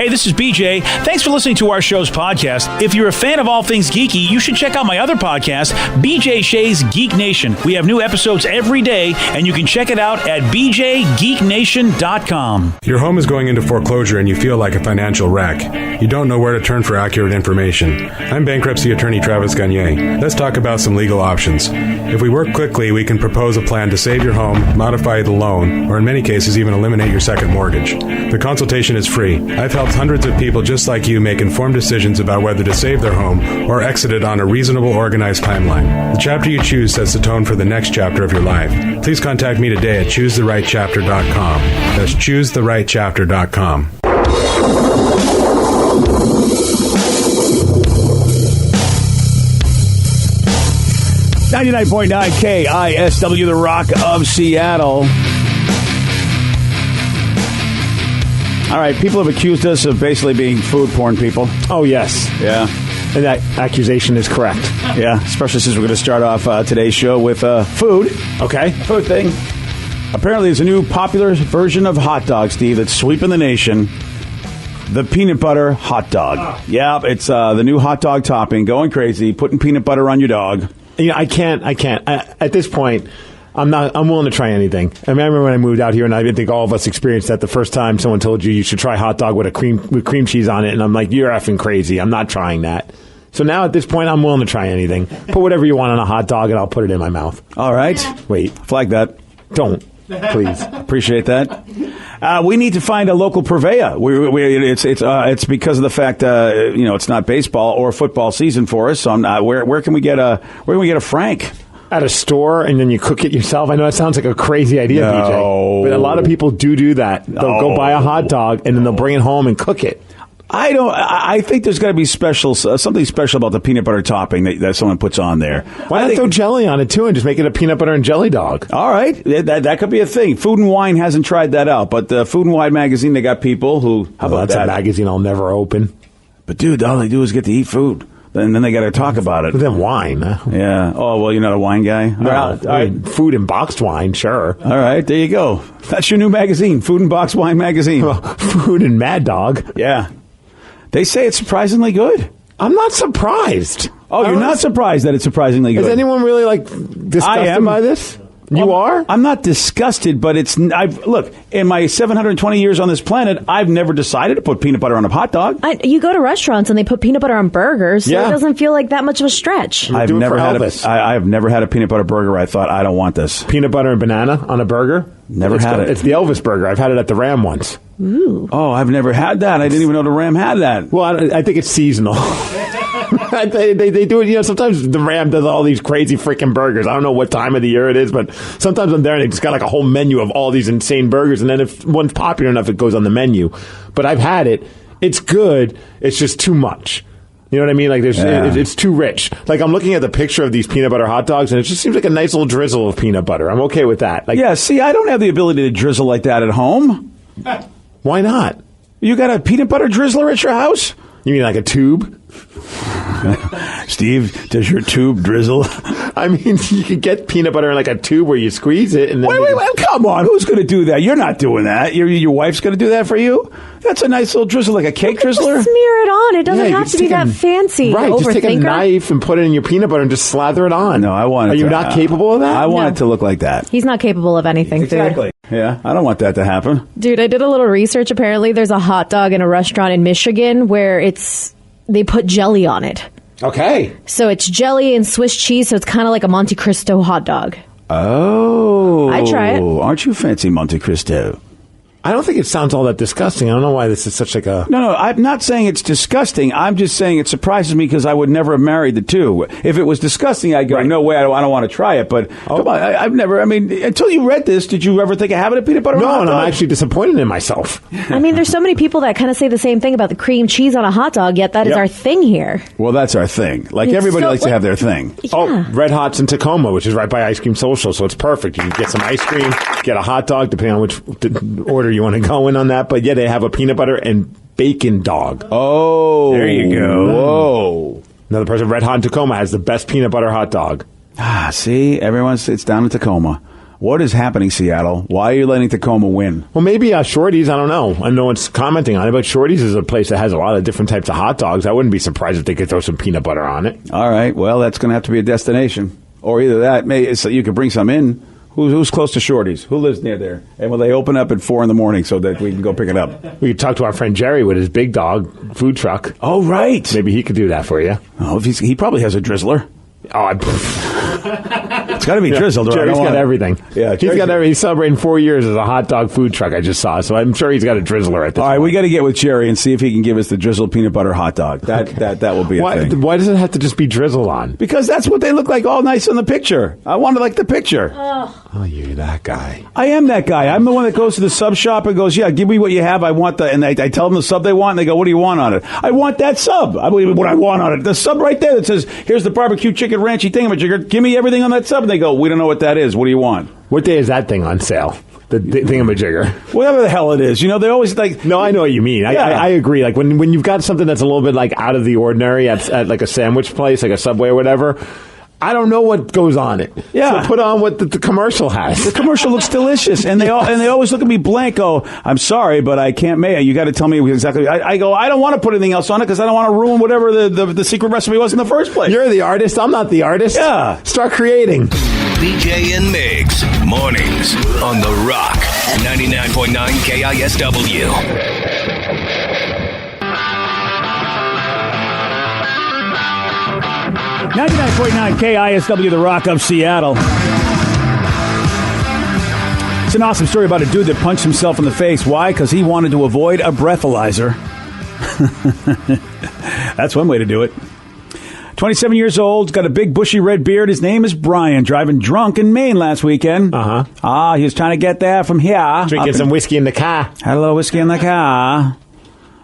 Hey, this is BJ. Thanks for listening to our show's podcast. If you're a fan of all things geeky, you should check out my other podcast, BJ Shea's Geek Nation. We have new episodes every day, and you can check it out at bjgeeknation.com. Your home is going into foreclosure and you feel like a financial wreck. You don't know where to turn for accurate information. I'm bankruptcy attorney Travis Gagne. Let's talk about some legal options. If we work quickly, we can propose a plan to save your home, modify the loan, or in many cases even eliminate your second mortgage. The consultation is free. I've helped hundreds of people just like you make informed decisions about whether to save their home or exit it on a reasonable, organized timeline. The chapter you choose sets the tone for the next chapter of your life. Please contact me today at choosetherightchapter.com. That's choosetherightchapter.com. .9 KISW, the Rock of Seattle. All right, people have accused us of basically being food porn people. Oh, yes. Yeah. And that accusation is correct. Yeah, especially since we're going to start off today's show with food. Okay. Food thing. Apparently, there's a new popular version of hot dog, Steve, that's sweeping the nation. The peanut butter hot dog. Yeah, it's the new hot dog topping. Going crazy, putting peanut butter on your dog. You know, I can't. At this point, I'm willing to try anything. I mean, I remember when I moved out here, and I think all of us experienced that the first time someone told you should try hot dog with cream cheese on it, and I'm like, you're effing crazy. I'm not trying that. So now at this point, I'm willing to try anything. Put whatever you want on a hot dog, and I'll put it in my mouth. All right. Wait. Flag that. Don't. Please. Appreciate that. We need to find a local purveyor. It's because of the fact it's not baseball or football season for us. So where can we get a Frank? At a store, and then you cook it yourself. I know that sounds like a crazy idea, BJ. But a lot of people do that. They'll go buy a hot dog, and then they'll bring it home and cook it. I think there's got to be something special about the peanut butter topping that someone puts on there. Why not throw jelly on it too and just make it a peanut butter and jelly dog? All right, that could be a thing. Food and Wine hasn't tried that out, but the Food and Wine magazine, they got people who. How about that's that? A magazine I'll never open. But dude, all they do is get to eat food. And then they got to talk about it. But then wine. Yeah. Oh, well, you're not a wine guy? No. All right. Food and boxed wine, sure. All right. There you go. That's your new magazine, Food and Boxed Wine Magazine. Food and Mad Dog. Yeah. They say it's surprisingly good. I'm not surprised. Oh, you're not surprised that it's surprisingly good? Is anyone really, disgusted by this? You are? I'm not disgusted, but look, in my 720 years on this planet, I've never decided to put peanut butter on a hot dog. You go to restaurants and they put peanut butter on burgers, so yeah. It doesn't feel like that much of a stretch. I've never had a peanut butter burger where I thought, I don't want this. Peanut butter and banana on a burger? Never had it. It's the Elvis burger. I've had it at the Ram once. Ooh. Oh, I've never had that. I didn't even know the Ram had that. Well, I think it's seasonal. They do it, sometimes the Ram does all these crazy freaking burgers. I don't know what time of the year it is, but sometimes I'm there and it's got a whole menu of all these insane burgers, and then if one's popular enough, it goes on the menu. But I've had it. It's good. It's just too much. You know what I mean? It's too rich. I'm looking at the picture of these peanut butter hot dogs, and it just seems like a nice little drizzle of peanut butter. I'm okay with that. See, I don't have the ability to drizzle like that at home. Why not? You got a peanut butter drizzler at your house? You mean like a tube? Steve, does your tube drizzle? I mean, you could get peanut butter in a tube where you squeeze it. And then wait, come on. Who's going to do that? You're not doing that. Your wife's going to do that for you? That's a nice little drizzle, like a cake drizzler. Just smear it on. It doesn't have to be that fancy. Right, just take a knife and put it in your peanut butter and just slather it on. No, I want it Are you not capable of that? I want it to look like that. He's not capable of anything, exactly. Dude. Yeah, I don't want that to happen. Dude, I did a little research. Apparently, there's a hot dog in a restaurant in Michigan where they put jelly on it. Okay. So it's jelly and Swiss cheese, so it's kind of like a Monte Cristo hot dog. Oh. I'd try it. Aren't you fancy Monte Cristo? I don't think it sounds all that disgusting. I don't know why this is such a... No, I'm not saying it's disgusting. I'm just saying it surprises me because I would never have married the two. If it was disgusting, I'd go, right. No way, I don't want to try it. But come on, I've never... I mean, until you read this, did you ever think of having a peanut butter on a hot dog? No, and I'm actually disappointed in myself. I mean, there's so many people that kind of say the same thing about the cream cheese on a hot dog, yet that is our thing here. Well, that's our thing. Everybody likes to have their thing. Yeah. Oh, Red Hot's in Tacoma, which is right by Ice Cream Social, so it's perfect. You can get some ice cream, get a hot dog, depending on which order you want to go in on that. But yeah, they have a peanut butter and bacon dog. Oh, there you go. Whoa. Another person, Red Hot in Tacoma, has the best peanut butter hot dog. See, it's down in Tacoma. What is happening, Seattle? Why are you letting Tacoma win? Well, maybe Shorty's. I don't know. I know it's commenting on it, but Shorty's is a place that has a lot of different types of hot dogs. I wouldn't be surprised if they could throw some peanut butter on it. All right. Well, that's going to have to be a destination. Or either that, so you could bring some in. Who's close to Shorty's? Who lives near there? And will they open up at 4 a.m. so that we can go pick it up? We could talk to our friend Jerry with his Big Dog food truck. Oh, right. Maybe he could do that for you. Oh, if he probably has a drizzler. It's got to be drizzled. Right? Jerry's got everything. Yeah, he's celebrating 4 years as a hot dog food truck. I just saw, so I'm sure he's got a drizzler at this. All right, point. we got to get with Jerry and see if he can give us the drizzled peanut butter hot dog. That will be a thing. Why does it have to just be drizzled on? Because that's what they look like, all nice in the picture. I wanted like the picture. Oh, you're that guy. I am that guy. I'm the one that goes to the sub shop and goes, yeah, give me what you have. I want the, and I tell them the sub they want, and they go, what do you want on it? I want that sub. I believe what I want on it. The sub right there that says, here's the barbecue chicken ranchy thingamajigger. Give me everything on that sub. And they go, we don't know what that is. What do you want? What day is that thing on sale? The thingamajigger. Whatever the hell it is. You know, they always like... No, I know what you mean. I agree. Like when you've got something that's a little bit like out of the ordinary at like a sandwich place, like a Subway or whatever... I don't know what goes on it. Yeah. So put on what the commercial has. The commercial looks delicious, and they always look at me blank. Oh, I'm sorry, but I can't make it. You got to tell me exactly. I go. I don't want to put anything else on it because I don't want to ruin whatever the secret recipe was in the first place. You're the artist. I'm not the artist. Yeah. Start creating. BJ and Migs, mornings on The Rock, 99.9 KISW. 99.9 KISW, The Rock of Seattle. It's an awesome story about a dude that punched himself in the face. Why? Because he wanted to avoid a breathalyzer. That's one way to do it. 27 years old, got a big bushy red beard. His name is Brian, driving drunk in Maine last weekend. Uh-huh. He was trying to get there from here. Drinking some whiskey in the car. Had a little whiskey in the car.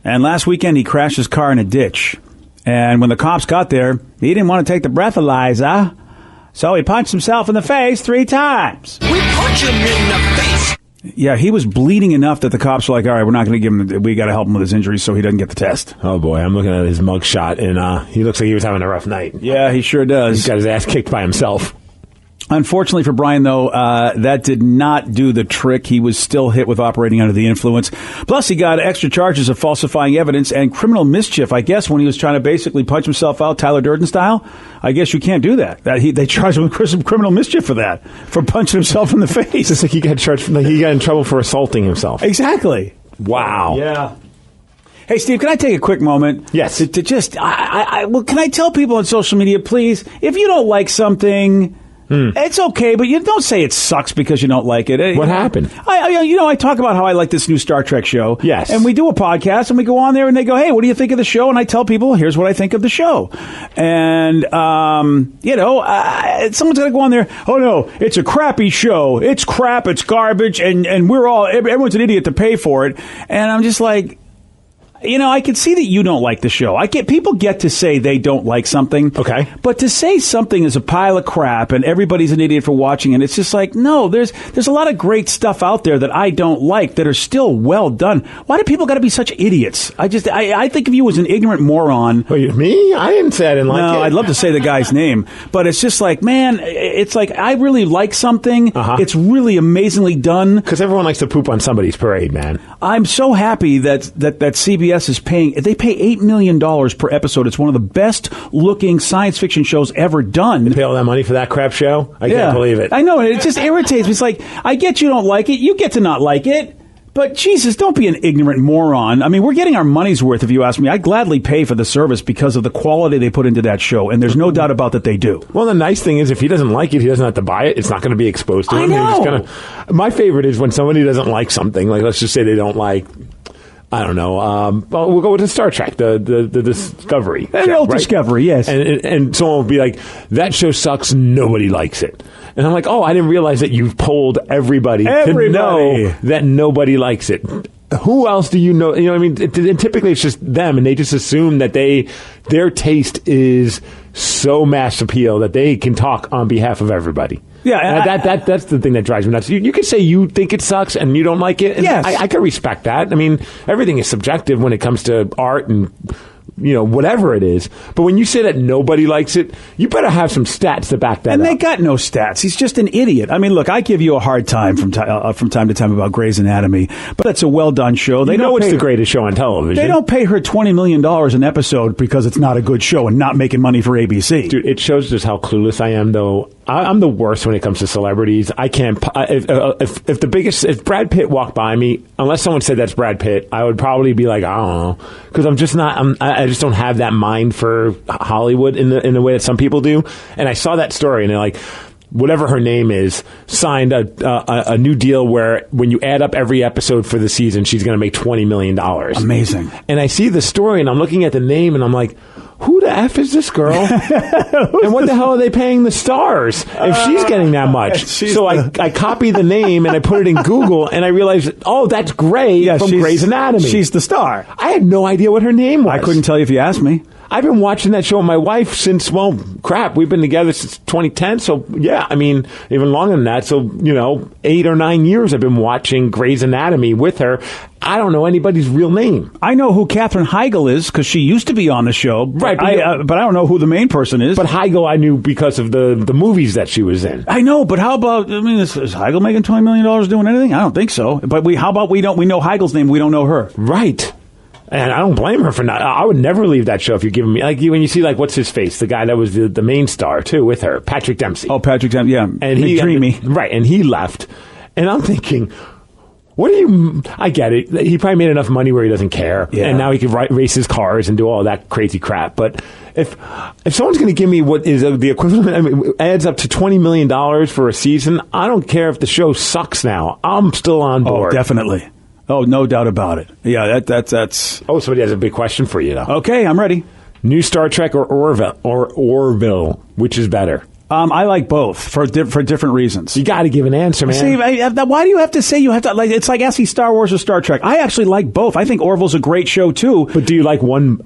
And last weekend, he crashed his car in a ditch. And when the cops got there, he didn't want to take the breathalyzer, so he punched himself in the face 3 times. We punch him in the face. Yeah, he was bleeding enough that the cops were like, all right, we're not going to give him, we got to help him with his injuries so he doesn't get the test. Oh, boy, I'm looking at his mugshot, and he looks like he was having a rough night. Yeah, he sure does. He's got his ass kicked by himself. Unfortunately for Brian, though, that did not do the trick. He was still hit with operating under the influence. Plus, he got extra charges of falsifying evidence and criminal mischief. I guess when he was trying to basically punch himself out, Tyler Durden style, I guess you can't do that. They charged him with some criminal mischief for that, for punching himself in the face. It's like he got charged. He got in trouble for assaulting himself. Exactly. Wow. Yeah. Hey, Steve, can I take a quick moment? Yes. To just, well, can I tell people on social media, please, if you don't like something... It's okay, but you don't say it sucks because you don't like it. What happened? I talk about how I like this new Star Trek show. Yes. And we do a podcast, and we go on there, and they go, hey, what do you think of the show? And I tell people, here's what I think of the show. And, someone's going to go on there, oh, no, it's a crappy show. It's crap, it's garbage, and everyone's an idiot to pay for it. And I'm just like... I can see that you don't like the show. People get to say they don't like something. Okay. But to say something is a pile of crap and everybody's an idiot for watching it, it's just like, no, there's a lot of great stuff out there that I don't like that are still well done. Why do people got to be such idiots? I think of you as an ignorant moron. Oh, me? I didn't say I didn't like it. No, I'd love to say the guy's name. But it's just like, man, it's like I really like something. Uh-huh. It's really amazingly done. Because everyone likes to poop on somebody's parade, man. I'm so happy that CBS is paying. They pay $8 million per episode. It's one of the best looking science fiction shows ever done. Pay all that money for that crap show? I can't believe it. I know, and it just irritates me. It's like, I get you don't like it. You get to not like it. But Jesus, don't be an ignorant moron. I mean, we're getting our money's worth, if you ask me. I'd gladly pay for the service because of the quality they put into that show, and there's no doubt about that they do. Well, the nice thing is, if he doesn't like it, he doesn't have to buy it. It's not going to be exposed to him. I know. My favorite is when somebody doesn't like something. Like, let's just say they don't like... I don't know. Well, we'll go with the Star Trek, the Discovery. The old Discovery, yes. And someone will be like, that show sucks, nobody likes it. And I'm like, oh, I didn't realize that you've polled everybody to know that nobody likes it. Who else do you know? You know what I mean? And typically it's just them, and they just assume that their taste is so mass appeal that they can talk on behalf of everybody. Yeah, that's the thing that drives me nuts. You can say you think it sucks and you don't like it. And yes. I can respect that. I mean, everything is subjective when it comes to art and whatever it is. But when you say that nobody likes it, you better have some stats to back that up. And they got no stats. He's just an idiot. I mean, look, I give you a hard time from time to time about Grey's Anatomy, but it's a well-done show. They it's the greatest show on television. They don't pay her $20 million an episode because it's not a good show and not making money for ABC. Dude, it shows just how clueless I am, though. I'm the worst when it comes to celebrities. I can't. If Brad Pitt walked by me, unless someone said that's Brad Pitt, I would probably be like, I don't know, because I'm just not. I just don't have that mind for Hollywood in the way that some people do. And I saw that story, and they're like, whatever her name is, signed a new deal where when you add up every episode for the season, she's going to make $20 million. Amazing. And I see the story, and I'm looking at the name, and I'm like, who the F is this girl? And what the hell are they paying the stars if she's getting that much? So I copy the name and I put it in Google and I realized, oh, that's Grey from Grey's Anatomy. She's the star. I had no idea what her name was. I couldn't tell you if you asked me. I've been watching that show with my wife since, we've been together since 2010. So, yeah, I mean, even longer than that. So, 8 or 9 years I've been watching Grey's Anatomy with her. I don't know anybody's real name. I know who Katherine Heigl is because she used to be on the show. Right. But I don't know who the main person is. But Heigl I knew because of the movies that she was in. I know, but how about, is Heigl making $20 million doing anything? I don't think so. But how about we know Heigl's name, we don't know her. Right. And I don't blame her for not. I would never leave that show if you're giving me, when you see, what's his face? The guy that was the main star, too, with her, Patrick Dempsey. Oh, Patrick Dempsey, yeah. And McDreamy. Right, and he left. And I'm thinking, I get it. He probably made enough money where he doesn't care. Yeah. And now he can race his cars and do all that crazy crap. But if someone's going to give me what is the equivalent, adds up to $20 million for a season, I don't care if the show sucks now. I'm still on board. Oh, definitely. Oh, no doubt about it. Yeah, that's. Oh, somebody has a big question for you, though. Okay, I'm ready. New Star Trek or Orville, which is better? I like both for different reasons. You got to give an answer, man. See, why do you have to say you have to? It's like asking Star Wars or Star Trek. I actually like both. I think Orville's a great show too. But do you like one?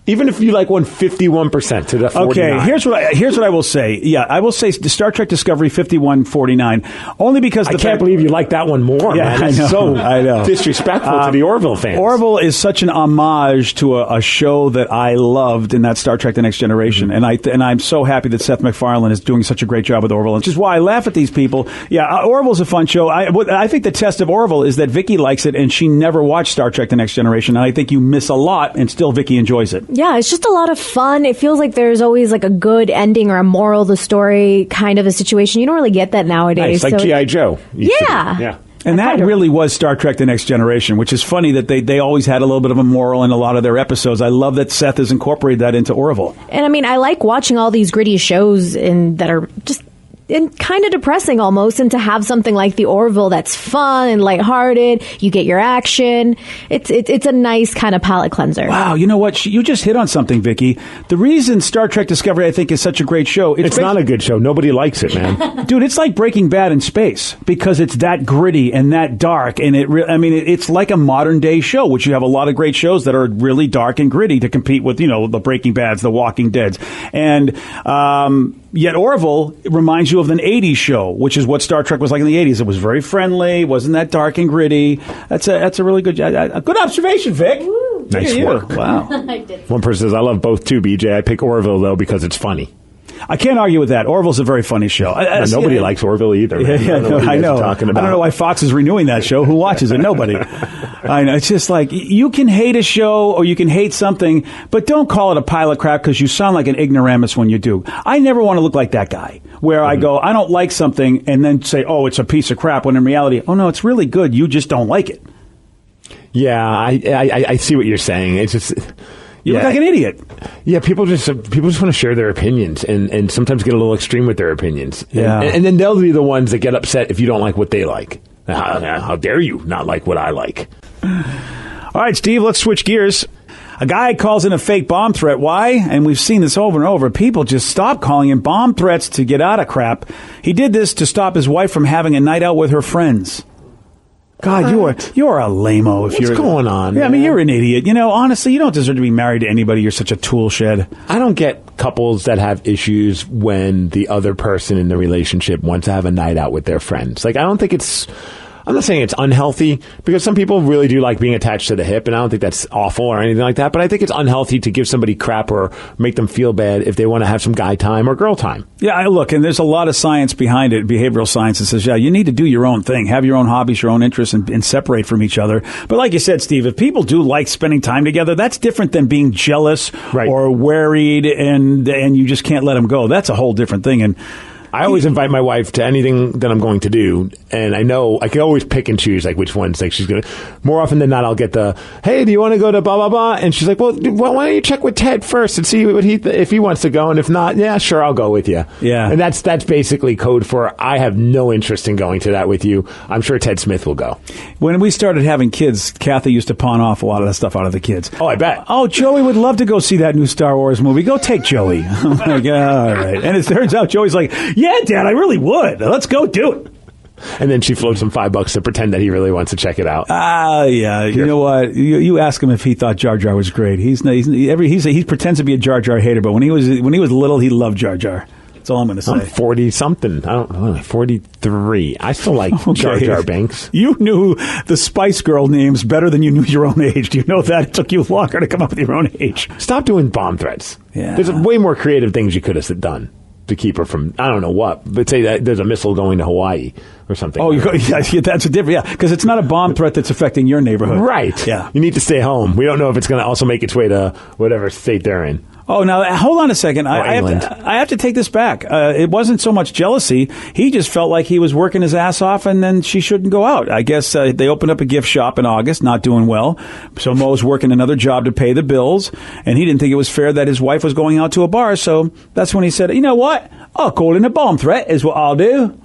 Even if you like 151% to the 49. Okay, here's what I will say. Yeah, I will say Star Trek Discovery 51-49, only because I can't believe you like that one more. Yeah, man. It's I know. Disrespectful to the Orville fans. Orville is such an homage to a show that I loved, in that Star Trek: The Next Generation, and I'm so happy that Seth MacFarlane is doing such a great job with Orville, which is why I laugh at these people. Yeah, Orville's a fun show. I think the test of Orville is that Vicky likes it, and she never watched Star Trek: The Next Generation, and I think you miss a lot, and still Vicky enjoys it. Yeah, it's just a lot of fun. It feels like there's always a good ending or a moral of the story kind of a situation. You don't really get that nowadays. Nice, like G.I. Joe. Yeah. And that really was Star Trek: The Next Generation, which is funny that they always had a little bit of a moral in a lot of their episodes. I love that Seth has incorporated that into Orville. And I mean, I like watching all these gritty shows that are just kind of depressing almost, and to have something like the Orville that's fun and lighthearted, you get your action. It's a nice kind of palate cleanser. Wow, you know what? You just hit on something, Vicky. The reason Star Trek Discovery, I think, is such a great show. It's not a good show. Nobody likes it, man. Dude, it's like Breaking Bad in space because it's that gritty and that dark, and it's like a modern day show, which you have a lot of great shows that are really dark and gritty to compete with, the Breaking Bads, the Walking Deads, and yet Orville reminds you of an 80s show, which is what Star Trek was like in the 80s. It was very friendly, wasn't that dark and gritty. That's a really good observation, Vic. Woo. Nice work. Wow. One person says, I love both too, BJ. I pick Orville, though, because it's funny. I can't argue with that. Orville's a very funny show. Nobody likes Orville either. I know. I don't know why Fox is renewing that show. Who watches it? Nobody. I know. It's just like, you can hate a show or you can hate something, but don't call it a pile of crap because you sound like an ignoramus when you do. I never want to look like that guy where I go, I don't like something, and then say, oh, it's a piece of crap, when in reality, oh, no, it's really good. You just don't like it. Yeah, I see what you're saying. It's just... You look like an idiot. Yeah, people just want to share their opinions and sometimes get a little extreme with their opinions. Yeah. And then they'll be the ones that get upset if you don't like what they like. How dare you not like what I like? All right, Steve, let's switch gears. A guy calls in a fake bomb threat. Why? And we've seen this over and over. People just stop calling in bomb threats to get out of crap. He did this to stop his wife from having a night out with her friends. God, you're a lame-o. What's going on? Yeah, man? I mean, you're an idiot. Honestly, you don't deserve to be married to anybody. You're such a tool shed. I don't get couples that have issues when the other person in the relationship wants to have a night out with their friends. I don't think it's I'm not saying it's unhealthy, because some people really do like being attached to the hip, and I don't think that's awful or anything like that, but I think it's unhealthy to give somebody crap or make them feel bad if they want to have some guy time or girl time. Yeah, look, and there's a lot of science behind it, behavioral science, that says, yeah, you need to do your own thing, have your own hobbies, your own interests, and separate from each other. But like you said, Steve, if people do like spending time together, that's different than being jealous or worried and you just can't let them go. That's a whole different thing. And I always invite my wife to anything that I'm going to do, and I know I can always pick and choose like which ones like she's gonna. More often than not, I'll get the, hey, do you want to go to blah blah blah? And she's like, well, why don't you check with Ted first and see what if he wants to go, and if not, yeah, sure, I'll go with you. Yeah, and that's basically code for I have no interest in going to that with you. I'm sure Ted Smith will go. When we started having kids, Kathy used to pawn off a lot of that stuff out of the kids. Oh, I bet. Oh, Joey would love to go see that new Star Wars movie. Go take Joey. I'm like, all right. And it turns out Joey's like, yeah, Dad, I really would. Let's go do it. And then she floats him $5 to pretend that he really wants to check it out. Yeah. You know what? You ask him if he thought Jar Jar was great. He pretends to be a Jar Jar hater, but when he was little, he loved Jar Jar. That's all I'm going to say. I'm 40-something. I don't know, 43. I still like Jar Jar Binks. You knew the Spice Girl names better than you knew your own age. Do you know that? It took you longer to come up with your own age. Stop doing bomb threats. Yeah. There's way more creative things you could have done to keep her from, I don't know what, but say that there's a missile going to Hawaii or something. Oh, that's a different, because it's not a bomb threat that's affecting your neighborhood. Right. Yeah. You need to stay home. We don't know if it's going to also make its way to whatever state they're in. Oh, now, hold on a second. I have to take this back. It wasn't so much jealousy. He just felt like he was working his ass off, and then she shouldn't go out. I guess they opened up a gift shop in August, not doing well. So Mo's working another job to pay the bills, and he didn't think it was fair that his wife was going out to a bar. So that's when he said, you know what? I'll call in a bomb threat is what I'll do.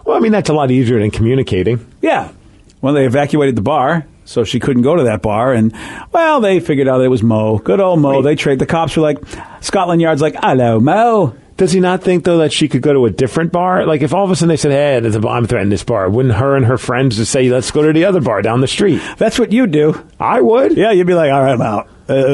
Well, I mean, that's a lot easier than communicating. Yeah. Well, they evacuated the bar, so she couldn't go to that bar. And, well, they figured out it was Mo. Good old Mo. Wait. The cops were like, Scotland Yard's like, hello, Mo. Does he not think, though, that she could go to a different bar? Like, if all of a sudden they said, hey, there's a bomb threat in this bar, wouldn't her and her friends just say, let's go to the other bar down the street? That's what you do. I would. Yeah, you'd be like, all right, I'm out.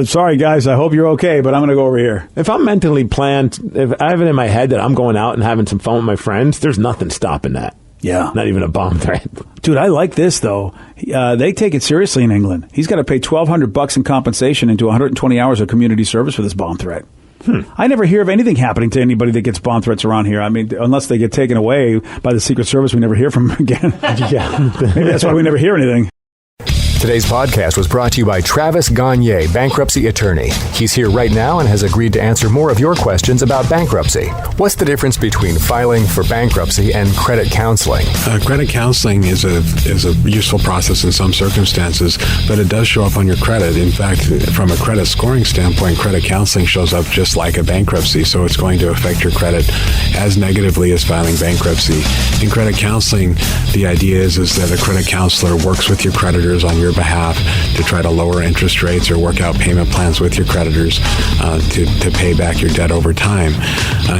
Sorry, guys, I hope you're okay, but I'm going to go over here. If I'm mentally planned, if I have it in my head that I'm going out and having some fun with my friends, there's nothing stopping that. Yeah. Not even a bomb threat. Dude, I like this, though. They take it seriously in England. He's got to pay $1,200 in compensation into 120 hours of community service for this bomb threat. I never hear of anything happening to anybody that gets bomb threats around here. I mean, unless they get taken away by the Secret Service, we never hear from them again. Yeah. Maybe that's why we never hear anything. Today's podcast was brought to you by Travis Gagne, bankruptcy attorney. He's here right now and has agreed to answer more of your questions about bankruptcy. What's the difference between filing for bankruptcy and credit counseling? Credit counseling is a useful process in some circumstances, but it does show up on your credit. In fact, from a credit scoring standpoint, credit counseling shows up just like a bankruptcy, so it's going to affect your credit as negatively as filing bankruptcy. In credit counseling, the idea is that a credit counselor works with your creditors on your behalf to try to lower interest rates or work out payment plans with your creditors to pay back your debt over time.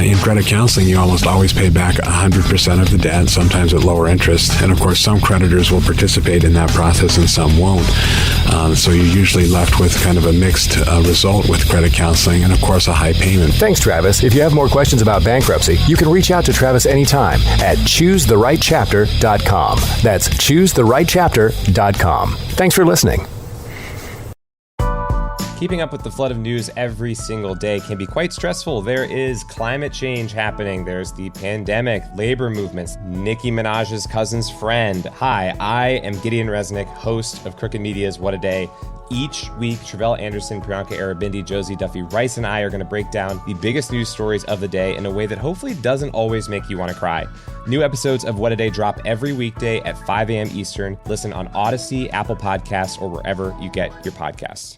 In credit counseling, you almost always pay back 100% of the debt, sometimes at lower interest. And of course, some creditors will participate in that process and some won't. So you're usually left with kind of a mixed result with credit counseling and, of course, a high payment. Thanks, Travis. If you have more questions about bankruptcy, you can reach out to Travis anytime at ChooseTheRightChapter.com. That's ChooseTheRightChapter.com. Thanks for listening. Keeping up with the flood of news every single day can be quite stressful. There is climate change happening. There's the pandemic, labor movements, Nicki Minaj's cousin's friend. Hi, I am Gideon Resnick, host of Crooked Media's What a Day. Each week, Travelle Anderson, Priyanka Arabindi, Josie Duffy Rice, and I are going to break down the biggest news stories of the day in a way that hopefully doesn't always make you want to cry. New episodes of What a Day drop every weekday at 5 a.m. Eastern. Listen on Odyssey, Apple Podcasts, or wherever you get your podcasts.